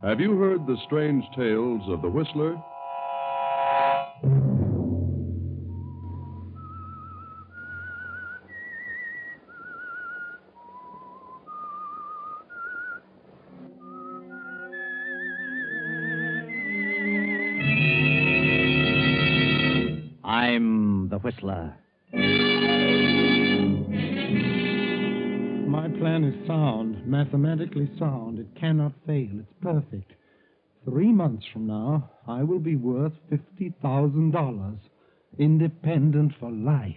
Have you heard the strange tales of the Whistler? I'm the Whistler. My plan is sound, mathematically sound. It cannot fail. It's perfect. 3 months from now, I will be worth $50,000. Independent for life.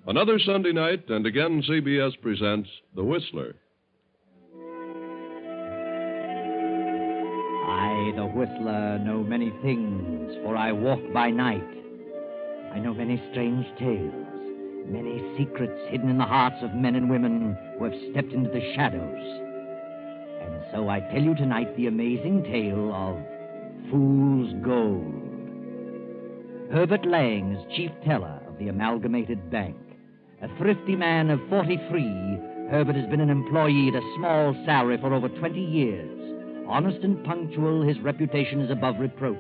Another Sunday night, and again CBS presents The Whistler. I, the Whistler, know many things, for I walk by night. I know many strange tales, many secrets hidden in the hearts of men and women who have stepped into the shadows. And so I tell you tonight the amazing tale of Fool's Gold. Herbert Lang is chief teller of the Amalgamated Bank. A thrifty man of 43, Herbert has been an employee at a small salary for over 20 years. Honest and punctual, his reputation is above reproach.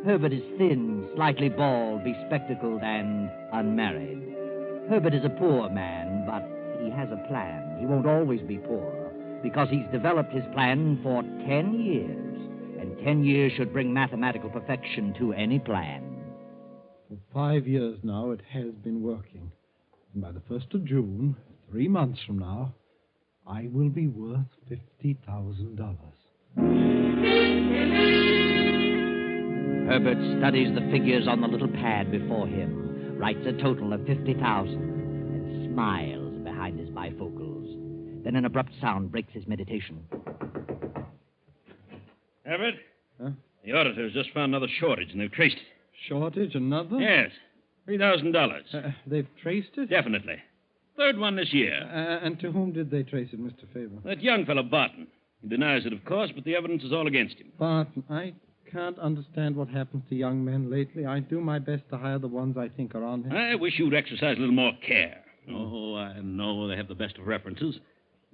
Herbert is thin, slightly bald, bespectacled, and unmarried. Herbert is a poor man, but he has a plan. He won't always be poor, because he's developed his plan for 10 years, and 10 years should bring mathematical perfection to any plan. For 5 years now, it has been working. And by the 1st of June, 3 months from now, I will be worth $50,000. Herbert studies the figures on the little pad before him, writes a total of 50,000, and smiles behind his bifocals. Then an abrupt sound breaks his meditation. Herbert? Huh? The auditors just found another shortage, and they've traced it. Shortage, another? Yes. $3,000. They've traced it? Definitely. Third one this year. And to whom did they trace it, Mr. Faber? That young fellow, Barton. He denies it, of course, but the evidence is all against him. Barton, I can't understand what happens to young men lately. I do my best to hire the ones I think are on him. I wish you'd exercise a little more care. Oh, I know they have the best of references.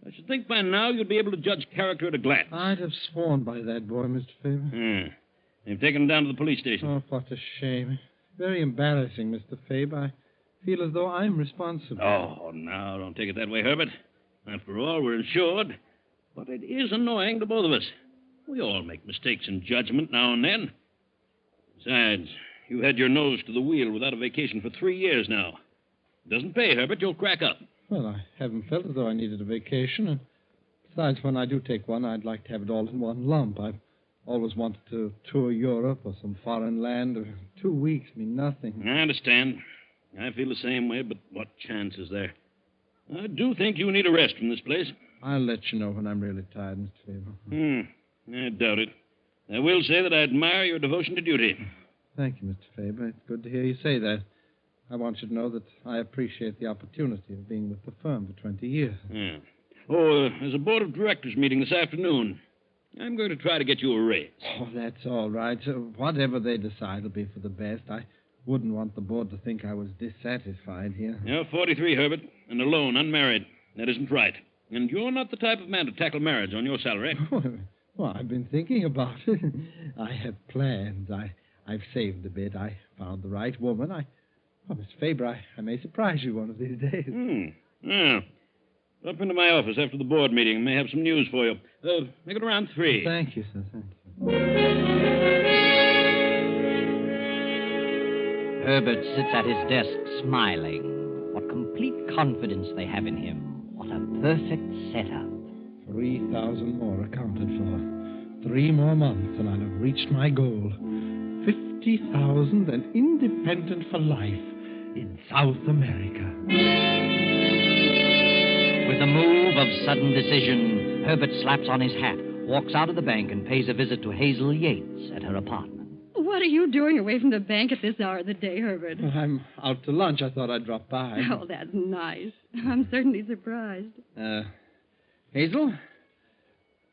I should think by now you'd be able to judge character at a glance. I'd have sworn by that boy, Mr. Faber. They've taken him down to the police station. Oh, what a shame. Very embarrassing, Mr. Faber. I feel as though I'm responsible. Oh, now, don't take it that way, Herbert. After all, we're insured. But it is annoying to both of us. We all make mistakes in judgment now and then. Besides, you've had your nose to the wheel without a vacation for 3 years now. It doesn't pay, Herbert. You'll crack up. Well, I haven't felt as though I needed a vacation. And besides, when I do take one, I'd like to have it all in one lump. I've always wanted to tour Europe or some foreign land. 2 weeks mean nothing. I understand. I feel the same way, but what chance is there? I do think you need a rest from this place. I'll let you know when I'm really tired, Mr. Faber. I doubt it. I will say that I admire your devotion to duty. Thank you, Mr. Faber. It's good to hear you say that. I want you to know that I appreciate the opportunity of being with the firm for 20 years. Yeah. Oh, there's a board of directors meeting this afternoon. I'm going to try to get you a raise. Oh, that's all right. So whatever they decide will be for the best. I wouldn't want the board to think I was dissatisfied here. You're 43, Herbert, and alone, unmarried. That isn't right. And you're not the type of man to tackle marriage on your salary. Well, I've been thinking about it. I have plans. I've saved a bit. I found the right woman. Well, Mr. Faber, I may surprise you one of these days. Yeah. Drop into my office after the board meeting. I may have some news for you. Make it around 3. Thank you, sir. Thank you. Herbert sits at his desk smiling. What complete confidence they have in him. What a perfect setup. 3,000 more accounted for. 3 more months and I'll have reached my goal. 50,000 and independent for life in South America. With a move of sudden decision, Herbert slaps on his hat, walks out of the bank, and pays a visit to Hazel Yates at her apartment. What are you doing away from the bank at this hour of the day, Herbert? Well, I'm out to lunch. I thought I'd drop by. Oh, that's nice. I'm certainly surprised. Hazel,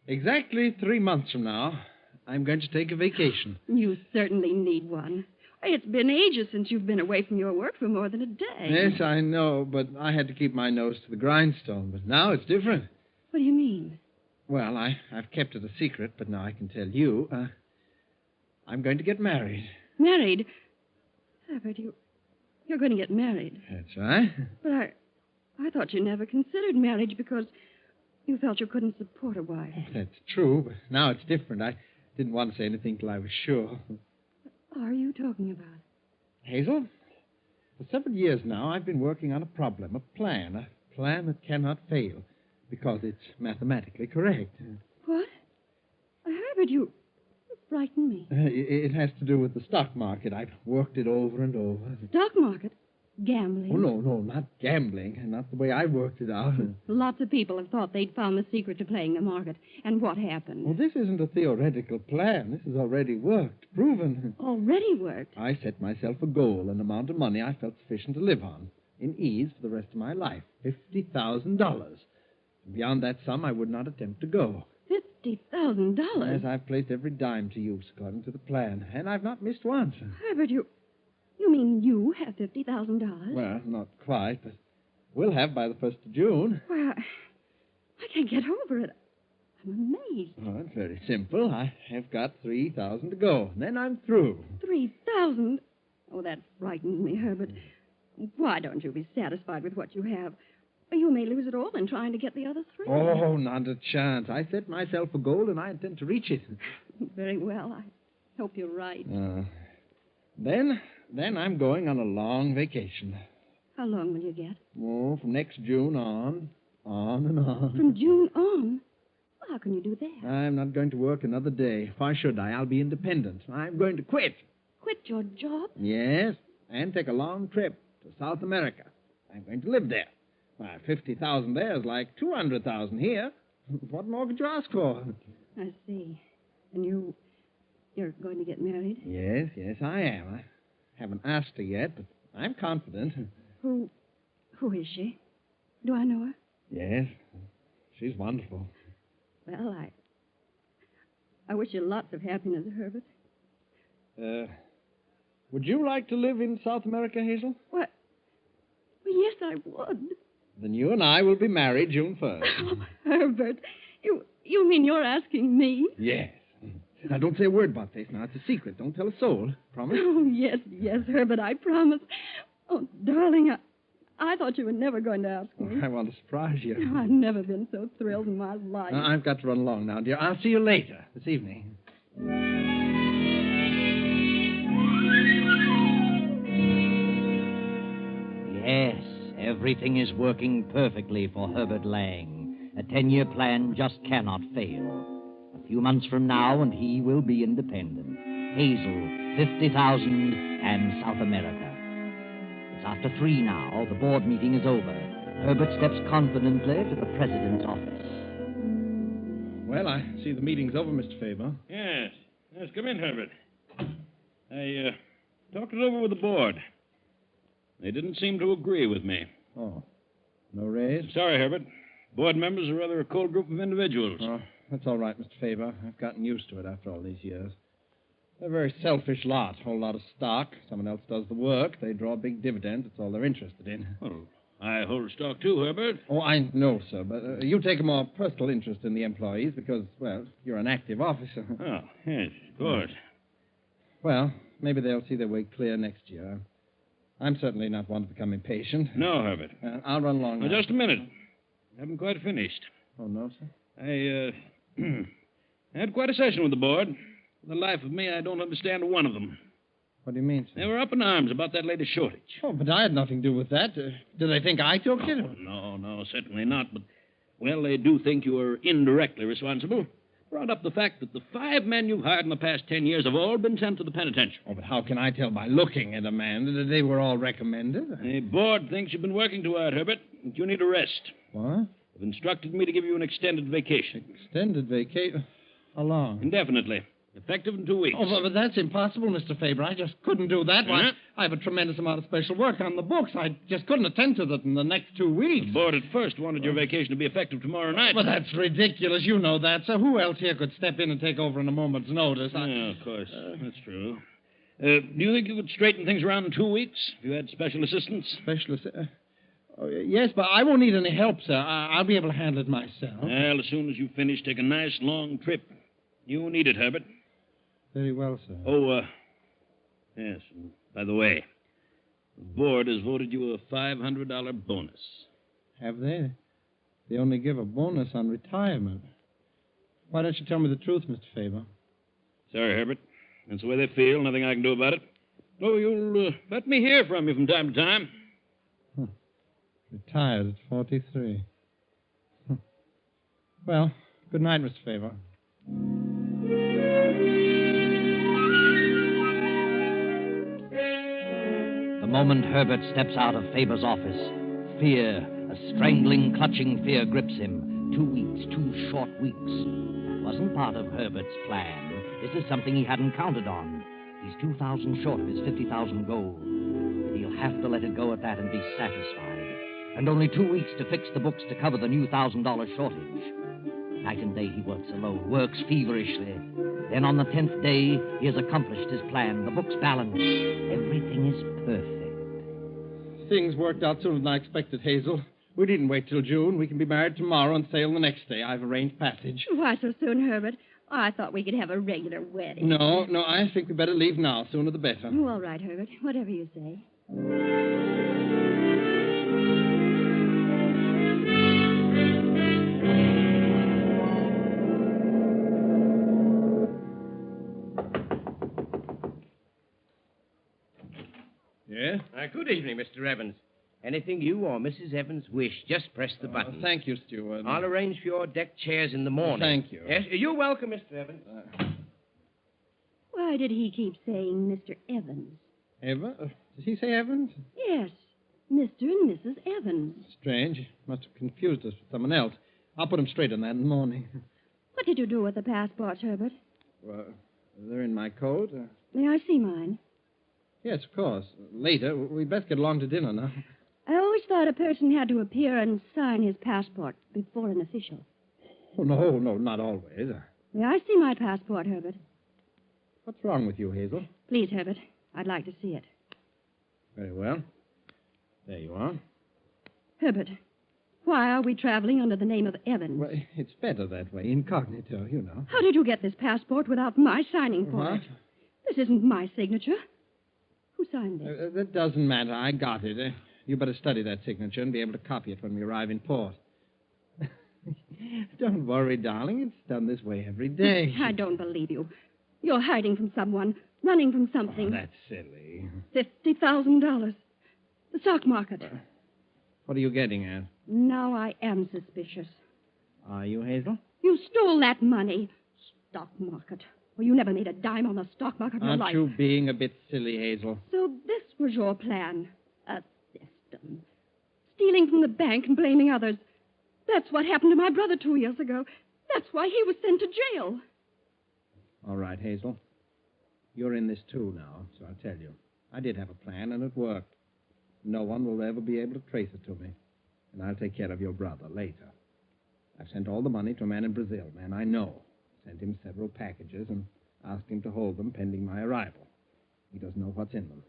exactly 3 months from now, I'm going to take a vacation. You certainly need one. It's been ages since you've been away from your work for more than a day. Yes, I know, but I had to keep my nose to the grindstone. But now it's different. What do you mean? Well, I've kept it a secret, but now I can tell you. I'm going to get married. Married? Herbert, you're going to get married. That's right. But I thought you never considered marriage because you felt you couldn't support a wife. That's true, but now it's different. I didn't want to say anything till I was sure. What are you talking about? Hazel, for several years now, I've been working on a problem, a plan that cannot fail, because it's mathematically correct. What? Herbert, you frighten me. It has to do with the stock market. I've worked it over and over. Stock market? Gambling? Oh, no, not gambling. Not the way I worked it out. Lots of people have thought they'd found the secret to playing the market. And what happened? Well, this isn't a theoretical plan. This has already worked, proven. Already worked? I set myself a goal, an amount of money I felt sufficient to live on, in ease for the rest of my life, $50,000. Beyond that sum, I would not attempt to go. $50,000? Yes, I've placed every dime to use according to the plan, and I've not missed once. Herbert, you mean you have $50,000? Well, not quite, but we'll have by the 1st of June. Well, I can't get over it. I'm amazed. Oh, it's very simple. I have got 3,000 to go. Then I'm through. 3,000? Oh, that frightens me, Herbert. Why don't you be satisfied with what you have? You may lose it all in trying to get the other 3. Oh, not a chance. I set myself a goal, and I intend to reach it. Very well. I hope you're right. Then I'm going on a long vacation. How long will you get? Oh, from next June on and on. From June on? Well, how can you do that? I'm not going to work another day. Why should I? I'll be independent. I'm going to quit. Quit your job? Yes, and take a long trip to South America. I'm going to live there. Why, 50,000 there is like 200,000 here. What more could you ask for? I see. And you're going to get married? Yes, I am. I haven't asked her yet, but I'm confident. Who is she? Do I know her? Yes, she's wonderful. Well, I wish you lots of happiness, Herbert. Would you like to live in South America, Hazel? What? Well, yes, I would. Then you and I will be married June 1st. Oh, Herbert, you mean you're asking me? Yes. Now, don't say a word about this. Now, it's a secret. Don't tell a soul. Promise? Oh, yes, Herbert, I promise. Oh, darling, I thought you were never going to ask me. I want to surprise you. I've never been so thrilled in my life. I've got to run along now, dear. I'll see you later this evening. Yes, everything is working perfectly for Herbert Lang. A 10-year plan just cannot fail. A few months from now, and he will be independent. Hazel, 50,000, and South America. It's after 3 now. The board meeting is over. Herbert steps confidently to the president's office. Well, I see the meeting's over, Mr. Faber. Yes. Come in, Herbert. I talked it over with the board. They didn't seem to agree with me. Oh, no raise? Sorry, Herbert. Board members are rather a cold group of individuals. Oh, that's all right, Mr. Faber. I've gotten used to it after all these years. They're a very selfish lot. A whole lot of stock. Someone else does the work. They draw big dividends. It's all they're interested in. Well, I hold stock too, Herbert. Oh, I know, sir, but you take a more personal interest in the employees because, well, you're an active officer. Oh, yes, of course. Well, maybe they'll see their way clear next year. I'm certainly not one to become impatient. No, Herbert. I'll run along now. Now, just a minute. I haven't quite finished. Oh, no, sir? I had quite a session with the board. For the life of me, I don't understand one of them. What do you mean, sir? They were up in arms about that latest shortage. Oh, but I had nothing to do with that. Do they think I took it? No, certainly not. But, well, they do think you are indirectly responsible. Brought up the fact that the 5 men you've hired in the past 10 years have all been sent to the penitentiary. Oh, but how can I tell by looking at a man that they were all recommended? The board thinks you've been working too hard, Herbert. That you need a rest. What? They've instructed me to give you an extended vacation. Extended vacation? How long? Indefinitely. Effective in 2 weeks. Oh, but that's impossible, Mr. Faber. I just couldn't do that. Why, Uh-huh. I have a tremendous amount of special work on the books. I just couldn't attend to that in the next 2 weeks. The board at first wanted your vacation to be effective tomorrow night. But that's ridiculous. You know that. So who else here could step in and take over on a moment's notice? Yeah, of course. That's true. Do you think you could straighten things around in 2 weeks if you had special assistance? Specialist? Yes, but I won't need any help, sir. I'll be able to handle it myself. Well, as soon as you finish, take a nice long trip. You need it, Herbert. Very well, sir. Oh, yes. And by the way, the board has voted you a $500 bonus. Have they? They only give a bonus on retirement. Why don't you tell me the truth, Mr. Faber? Sorry, Herbert. That's the way they feel. Nothing I can do about it. Oh, you'll let me hear from you from time to time. Retired at 43. Well, good night, Mr. Faber. The moment Herbert steps out of Faber's office, fear, a strangling, clutching fear grips him. 2 weeks, 2 short weeks. That wasn't part of Herbert's plan. This is something he hadn't counted on. He's 2,000 short of his 50,000 goal. He'll have to let it go at that and be satisfied. And only 2 weeks to fix the books to cover the new $1,000 shortage. Night and day he works alone, works feverishly. Then on the 10th day, he has accomplished his plan. The books balance. Everything is perfect. Things worked out sooner than I expected, Hazel. We needn't wait till June. We can be married tomorrow and sail the next day. I've arranged passage. Why so soon, Herbert? I thought we could have a regular wedding. No, I think we better leave now. Sooner the better. Oh, all right, Herbert. Whatever you say. Yeah? Good evening, Mr. Evans. Anything you or Mrs. Evans wish, just press the button. Thank you, Stewart. I'll arrange for your deck chairs in the morning. Thank you. Yes, you're welcome, Mr. Evans. Why did he keep saying Mr. Evans? Did he say Evans? Yes, Mr. and Mrs. Evans. Strange. Must have confused us with someone else. I'll put him straight on that in the morning. What did you do with the passports, Herbert? Well, they're in my coat. May I see mine? Yes, of course. Later. We'd best get along to dinner now. I always thought a person had to appear and sign his passport before an official. Oh, no, not always. May I see my passport, Herbert? What's wrong with you, Hazel? Please, Herbert. I'd like to see it. Very well. There you are. Herbert, why are we traveling under the name of Evans? Well, it's better that way, incognito, you know. How did you get this passport without my signing for What? it? This isn't my signature. Who signed it? That doesn't matter. I got it. You better study that signature and be able to copy it when we arrive in port. Don't worry, darling. It's done this way every day. I don't believe you. You're hiding from someone, running from something. Oh, that's silly. $50,000. The stock market. What are you getting at? Now I am suspicious. Are you, Hazel? You stole that money. Stock market. Well, you never made a dime on the stock market in your life. Aren't you being a bit silly, Hazel? So this was your plan. A system. Stealing from the bank and blaming others. That's what happened to my brother 2 years ago. That's why he was sent to jail. All right, Hazel. You're in this too now, so I'll tell you. I did have a plan, and it worked. No one will ever be able to trace it to me. And I'll take care of your brother later. I've sent all the money to a man in Brazil, man I know. Sent him several packages and asked him to hold them pending my arrival. He doesn't know what's in them.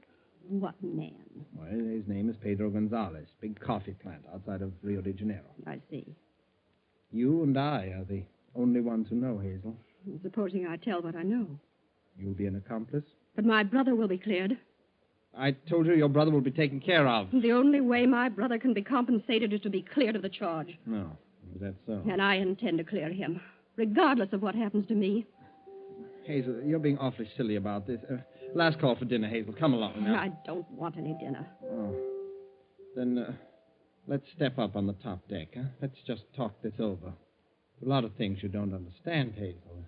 What man? Well, his name is Pedro Gonzalez, big coffee plant outside of Rio de Janeiro. I see. You and I are the only ones who know, Hazel. Supposing I tell what I know. You'll be an accomplice? But my brother will be cleared. I told you your brother will be taken care of. The only way my brother can be compensated is to be cleared of the charge. No, is that so? And I intend to clear him, regardless of what happens to me. Hazel, you're being awfully silly about this. Last call for dinner, Hazel. Come along now. I don't want any dinner. Oh. Then let's step up on the top deck, huh? Let's just talk this over. A lot of things you don't understand, Hazel.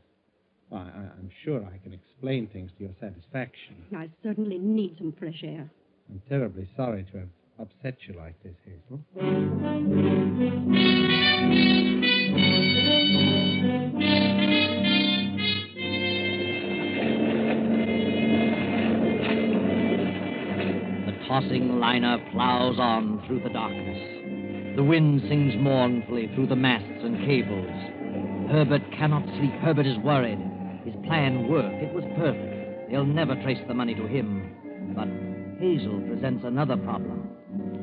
I'm sure I can explain things to your satisfaction. I certainly need some fresh air. I'm terribly sorry to have upset you like this, Hazel. The tossing liner plows on through the darkness. The wind sings mournfully through the masts and cables. Herbert cannot sleep. Herbert is worried. His plan worked. It was perfect. They'll never trace the money to him. But Hazel presents another problem.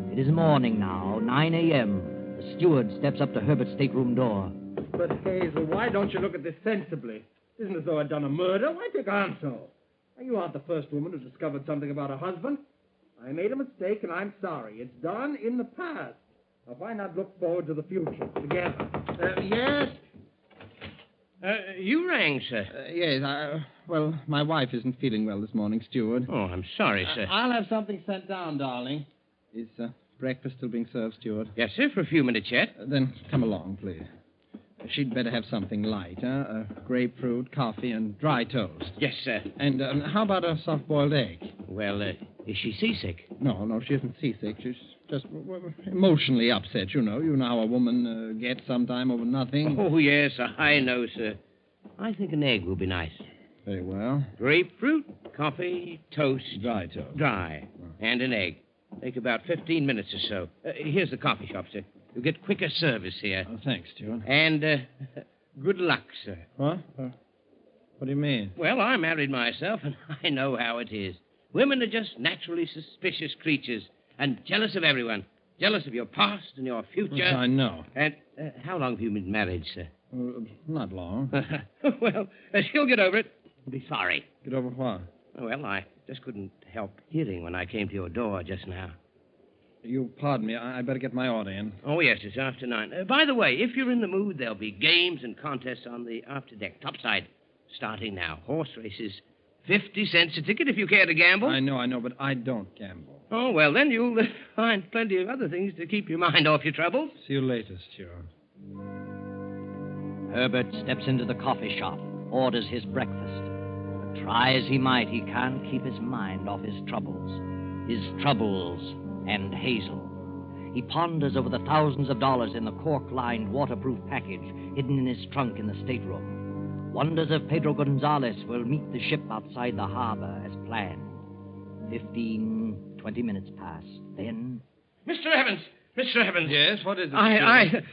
It is morning now, 9 a.m. The steward steps up to Herbert's stateroom door. But, Hazel, why don't you look at this sensibly? It isn't as though I'd done a murder. Why take on so? You aren't the first woman who discovered something about her husband. I made a mistake, and I'm sorry. It's done in the past. Now, why not look forward to the future together? Yes? You rang, sir. Yes, well, my wife isn't feeling well this morning, steward. Oh, I'm sorry, sir. I'll have something sent down, darling. Is breakfast still being served, steward? Yes, sir, for a few minutes yet. Then come along, please. She'd better have something light, grapefruit, coffee, and dry toast. Yes, sir. And how about a soft-boiled egg? Well, is she seasick? No, she isn't seasick. She's just emotionally upset, you know. You know how a woman gets sometime over nothing. Oh, yes, I know, sir. I think an egg will be nice. Very well. Grapefruit, coffee, toast. Dry toast. Dry. And an egg. Take about 15 minutes or so. Here's the coffee shop, sir. You'll get quicker service here. Oh, thanks, steward. And good luck, sir. What? What do you mean? Well, I married myself, and I know how it is. Women are just naturally suspicious creatures and jealous of everyone. Jealous of your past and your future. Yes, I know. And how long have you been married, sir? Not long. Well, she'll get over it. Be sorry. Get over what? Well, I just couldn't help hearing when I came to your door just now. You pardon me. I better get my order in. Oh, yes, it's after 9. By the way, if you're in the mood, there'll be games and contests on the after deck, topside, starting now. Horse races, 50 cents a ticket if you care to gamble. I know, but I don't gamble. Oh, well, then you'll find plenty of other things to keep your mind off your troubles. See you later, steward. Herbert steps into the coffee shop, orders his breakfast. But try as he might, he can't keep his mind off his troubles. His troubles and Hazel. He ponders over the thousands of dollars in the cork-lined, waterproof package hidden in his trunk in the stateroom. Wonders if Pedro Gonzalez will meet the ship outside the harbor as planned. 15, 20 minutes pass. Then... Mr. Evans! Mr. Evans! Yes, what is it?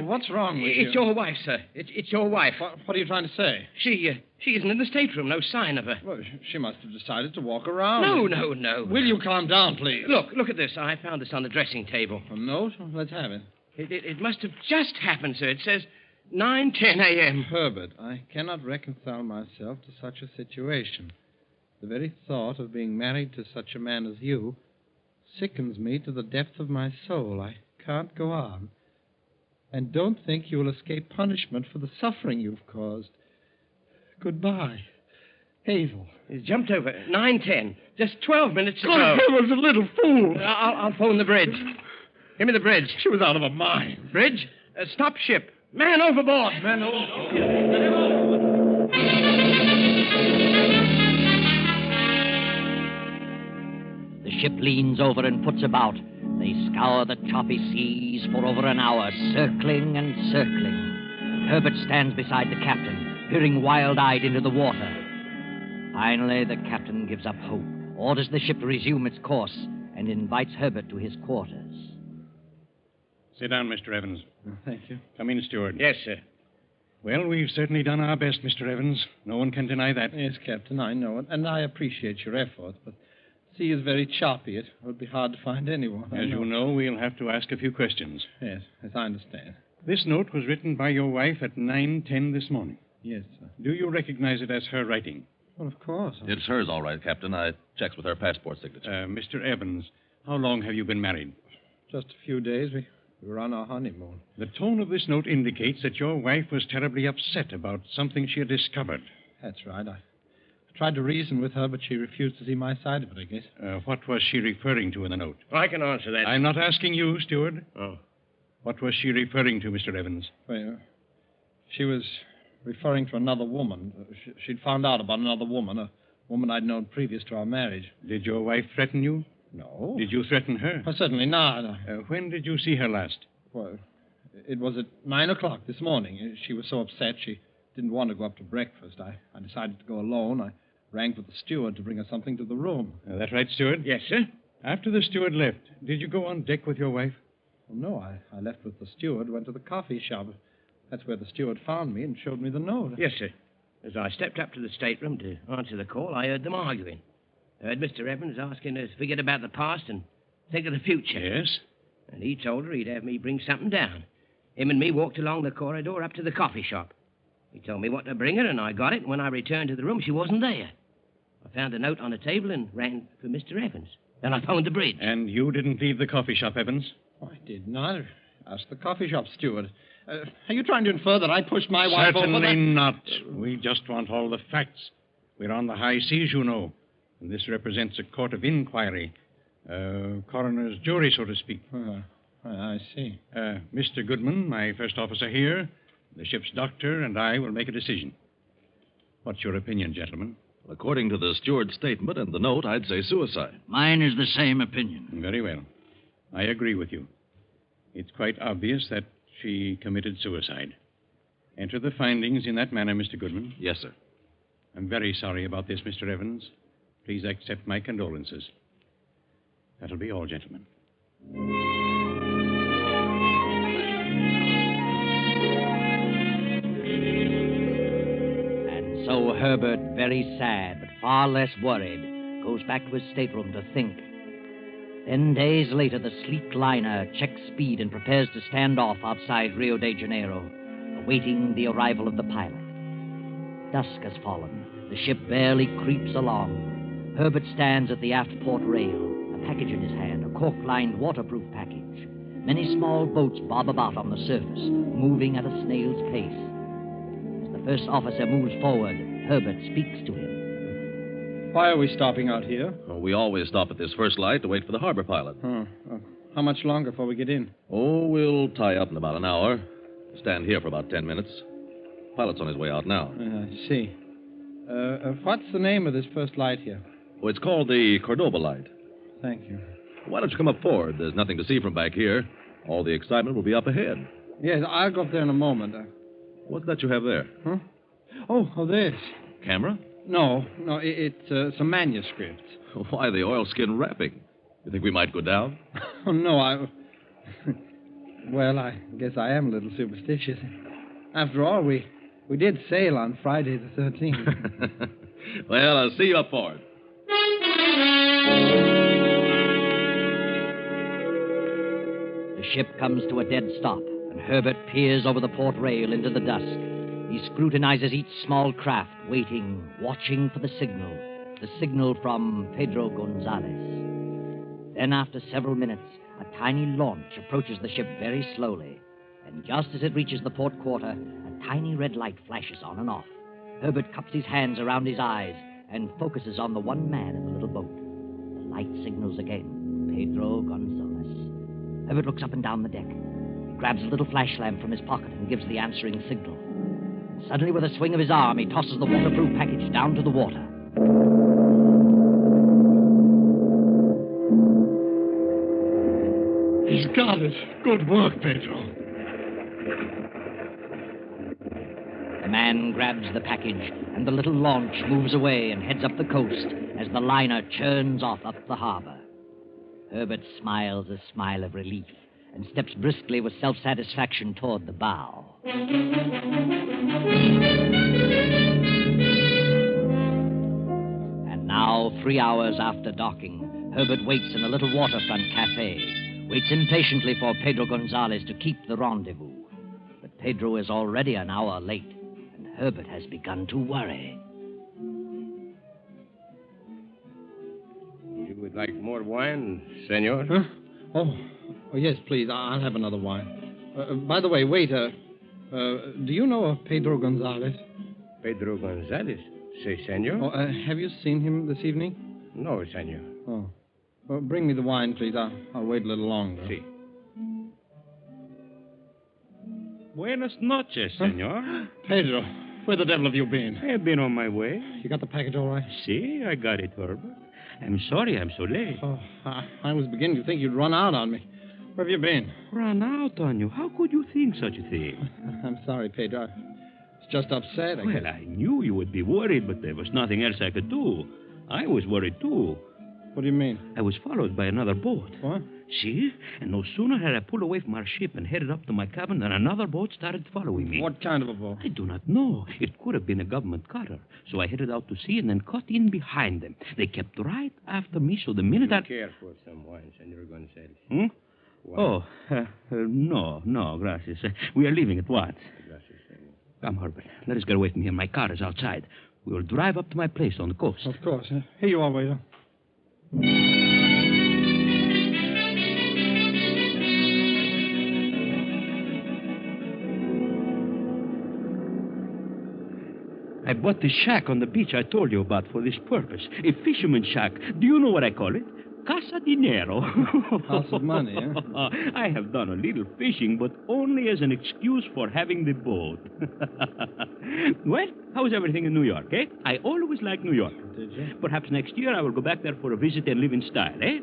What's wrong with you? It's your wife, sir. It's your wife. What are you trying to say? She isn't in the stateroom. No sign of her. Well, she must have decided to walk around. No. Will you calm down, please? Look at this. I found this on the dressing table. A note? Let's have it. It must have just happened, sir. It says 9:10 a.m. Herbert, I cannot reconcile myself to such a situation. The very thought of being married to such a man as you sickens me to the depth of my soul. I can't go on. And don't think you will escape punishment for the suffering you've caused. Goodbye. Hazel. He's jumped over. 9:10. Just 12 minutes ago. I was a little fool. I'll phone the bridge. Give me the bridge. She was out of her mind. Bridge? Stop ship. Man overboard. Man overboard. The ship leans over and puts about. They scour the choppy seas for over an hour, circling and circling. Herbert stands beside the captain, peering wild-eyed into the water. Finally, the captain gives up hope, orders the ship to resume its course, and invites Herbert to his quarters. Sit down, Mr. Evans. Thank you. Come in, steward. Yes, sir. Well, we've certainly done our best, Mr. Evans. No one can deny that. Yes, Captain, I know it, and I appreciate your effort, but the sea is very choppy. It would be hard to find anyone. As you know, we'll have to ask a few questions. Yes, I understand. This note was written by your wife at 9:10 this morning. Yes, sir. Do you recognize it as her writing? Well, of course. It's hers, all right, Captain. I checked with her passport signature. Mr. Evans, how long have you been married? Just a few days. We were on our honeymoon. The tone of this note indicates that your wife was terribly upset about something she had discovered. That's right. I tried to reason with her, but she refused to see my side of it, I guess. What was she referring to in the note? I can answer that. I'm not asking you, steward. Oh. What was she referring to, Mr. Evans? Well, she was referring to another woman. She'd found out about another woman, a woman I'd known previous to our marriage. Did your wife threaten you? No. Did you threaten her? Certainly not. When did you see her last? Well, it was at 9 o'clock this morning. She was so upset she didn't want to go up to breakfast. I decided to go alone. I rang for the steward to bring her something to the room. That right, steward? Yes, sir. After the steward left, did you go on deck with your wife? Well, no, I left with the steward, went to the coffee shop. That's where the steward found me and showed me the note. Yes, sir. As I stepped up to the stateroom to answer the call, I heard them arguing. I heard Mr. Evans asking her to forget about the past and think of the future. Yes? And he told her he'd have me bring something down. Him and me walked along the corridor up to the coffee shop. He told me what to bring her, and I got it, and when I returned to the room, she wasn't there. I found a note on the table and ran for Mr. Evans. Then I phoned the bridge. And you didn't leave the coffee shop, Evans? Oh, I did not. Ask the coffee shop steward. Are you trying to infer that I pushed my wife over? Certainly not. We just want all the facts. We're on the high seas, you know. And this represents a court of inquiry. Coroner's jury, so to speak. I see. Mr. Goodman, my first officer here, the ship's doctor, and I will make a decision. What's your opinion, gentlemen? According to the steward's statement and the note, I'd say suicide. Mine is the same opinion. Very well. I agree with you. It's quite obvious that she committed suicide. Enter the findings in that manner, Mr. Goodman. Yes, sir. I'm very sorry about this, Mr. Evans. Please accept my condolences. That'll be all, gentlemen. And so Herbert, very sad but far less worried, goes back to his stateroom to think. Then, days later, the sleek liner checks speed and prepares to stand off outside Rio de Janeiro, awaiting the arrival of the pilot. Dusk has fallen. The ship barely creeps along. Herbert stands at the aft port rail, a package in his hand, a cork-lined waterproof package. Many small boats bob about on the surface, moving at a snail's pace. As the first officer moves forward, Herbert speaks to him. Why are we stopping out here? Oh, we always stop at this first light to wait for the harbor pilot. How much longer before we get in? Oh, we'll tie up in about an hour. Stand here for about 10 minutes. Pilot's on his way out now. I see. What's the name of this first light here? Oh, it's called the Cordoba light. Thank you. Why don't you come up forward? There's nothing to see from back here. All the excitement will be up ahead. Yes, I'll go up there in a moment. What's that you have there? Huh? Oh, this. Camera? No, it's some manuscript. Why the oilskin wrapping? You think we might go down? Oh, no, Well, I guess I am a little superstitious. After all, we did sail on Friday the 13th. Well, I'll see you up forward. The ship comes to a dead stop, and Herbert peers over the port rail into the dusk. He scrutinizes each small craft, waiting, watching for the signal from Pedro Gonzalez. Then, after several minutes, a tiny launch approaches the ship very slowly, and just as it reaches the port quarter, a tiny red light flashes on and off. Herbert cups his hands around his eyes and focuses on the one man in the little boat. The light signals again, Pedro Gonzalez. Herbert looks up and down the deck. He grabs a little flash lamp from his pocket and gives the answering signal. Suddenly, with a swing of his arm, he tosses the waterproof package down to the water. He's got it. Good work, Pedro. The man grabs the package, and the little launch moves away and heads up the coast as the liner churns off up the harbor. Herbert smiles a smile of relief and steps briskly with self-satisfaction toward the bow. And now, 3 hours after docking, Herbert waits in a little waterfront cafe, waits impatiently for Pedro Gonzalez to keep the rendezvous. But Pedro is already an hour late, and Herbert has begun to worry. You would like more wine, senor? Huh? Oh, yes, please. I'll have another wine. By the way, waiter, do you know of Pedro Gonzalez? Pedro Gonzalez? Si, senor? Oh, have you seen him this evening? No, senor. Oh. Well, bring me the wine, please. I'll wait a little longer. Si. Buenas noches, senor. Pedro, where the devil have you been? I've been on my way. You got the package all right? See, I got it, Herbert. I'm sorry I'm so late. Oh, I was beginning to think you'd run out on me. Where have you been? Run out on you? How could you think such a thing? I'm sorry, Pedro. I was just upset. Well, I knew you would be worried, but there was nothing else I could do. I was worried, too. What do you mean? I was followed by another boat. What? See? And no sooner had I pulled away from our ship and headed up to my cabin than another boat started following me. What kind of a boat? I do not know. It could have been a government cutter. So I headed out to sea and then cut in behind them. They kept right after me, so the minute I... Careful, some wine, senor Gonzalez. Hmm? Wine. No, gracias. We are leaving at once. Gracias, senor. Come, Herbert. Let us get away from here. My car is outside. We will drive up to my place on the coast. Of course. Here you are, waiter. I bought this shack on the beach I told you about for this purpose. A fisherman's shack. Do you know what I call it? Casa Dinero. House of money, eh? I have done a little fishing, but only as an excuse for having the boat. Well, how's everything in New York, eh? I always liked New York. Did you? Perhaps next year I will go back there for a visit and live in style, eh?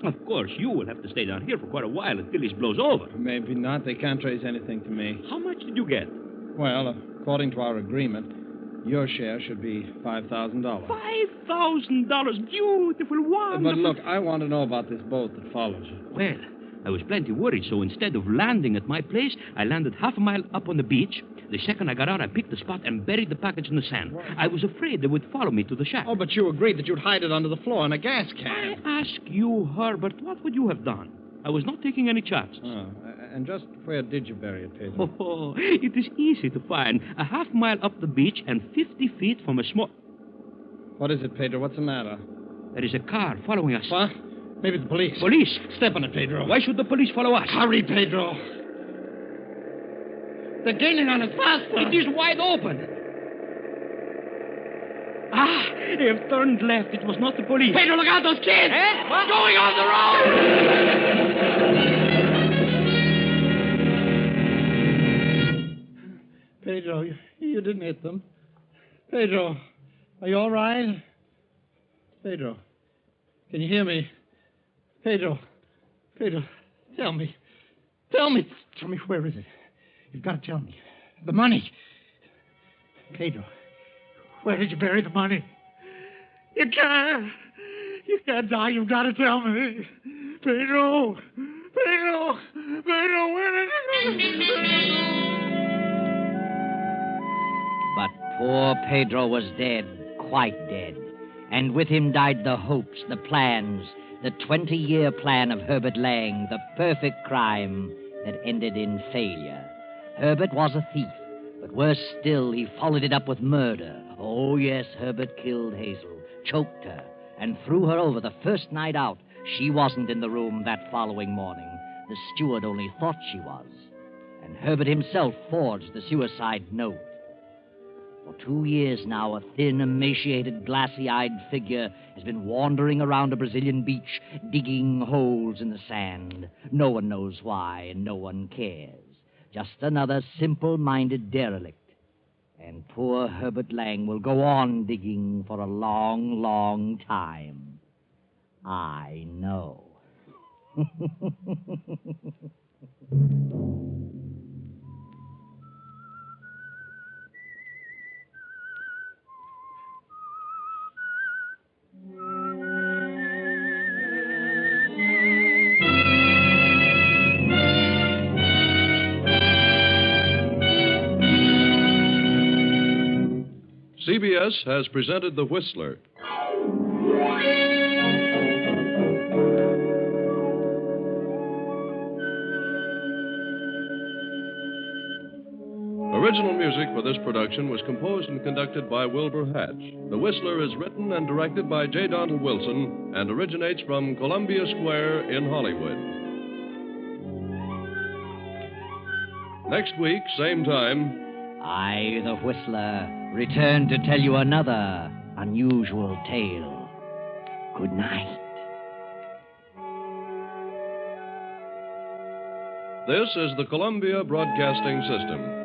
Of course, you will have to stay down here for quite a while until this blows over. Maybe not. They can't trace anything to me. How much did you get? Well, according to our agreement, your share should be $5,000. $5,000. Beautiful, wonderful. But look, I want to know about this boat that follows you. Well, I was plenty worried, so instead of landing at my place, I landed half a mile up on the beach. The second I got out, I picked the spot and buried the package in the sand. I was afraid they would follow me to the shack. Oh, but you agreed that you'd hide it under the floor in a gas I can. ask you, Herbert, what would you have done? I was not taking any chances. Oh, and just where did you bury it, Pedro? Oh, it is easy to find. A half mile up the beach and 50 feet from a small... What is it, Pedro? What's the matter? There is a car following us. What? Maybe the police. Police? Step on it, Pedro. Why should the police follow us? Hurry, Pedro. They're gaining on us faster. It is wide open. Ah, they have turned left. It was not the police. Pedro, look out, those kids! Eh? What? Going on the road! Pedro, you didn't hit them. Pedro, are you all right? Pedro, can you hear me? Pedro, tell me, where is it? You've got to tell me. The money. Pedro, where did you bury the money? You can't die. You've got to tell me. Pedro, where did you go? But poor Pedro was dead, quite dead. And with him died the hopes, the plans, the 20-year plan of Herbert Lang, the perfect crime that ended in failure. Herbert was a thief, but worse still, he followed it up with murder. Oh, yes, Herbert killed Hazel, choked her, and threw her over the first night out. She wasn't in the room that following morning. The steward only thought she was. And Herbert himself forged the suicide note. For 2 years now, a thin, emaciated, glassy-eyed figure has been wandering around a Brazilian beach, digging holes in the sand. No one knows why, and no one cares. Just another simple-minded derelict. And poor Herbert Lang will go on digging for a long, long time. I know. CBS has presented The Whistler. Original music for this production was composed and conducted by Wilbur Hatch. The Whistler is written and directed by J. Donald Wilson and originates from Columbia Square in Hollywood. Next week, same time, I, the Whistler, return to tell you another unusual tale. Good night. this is the Columbia Broadcasting System.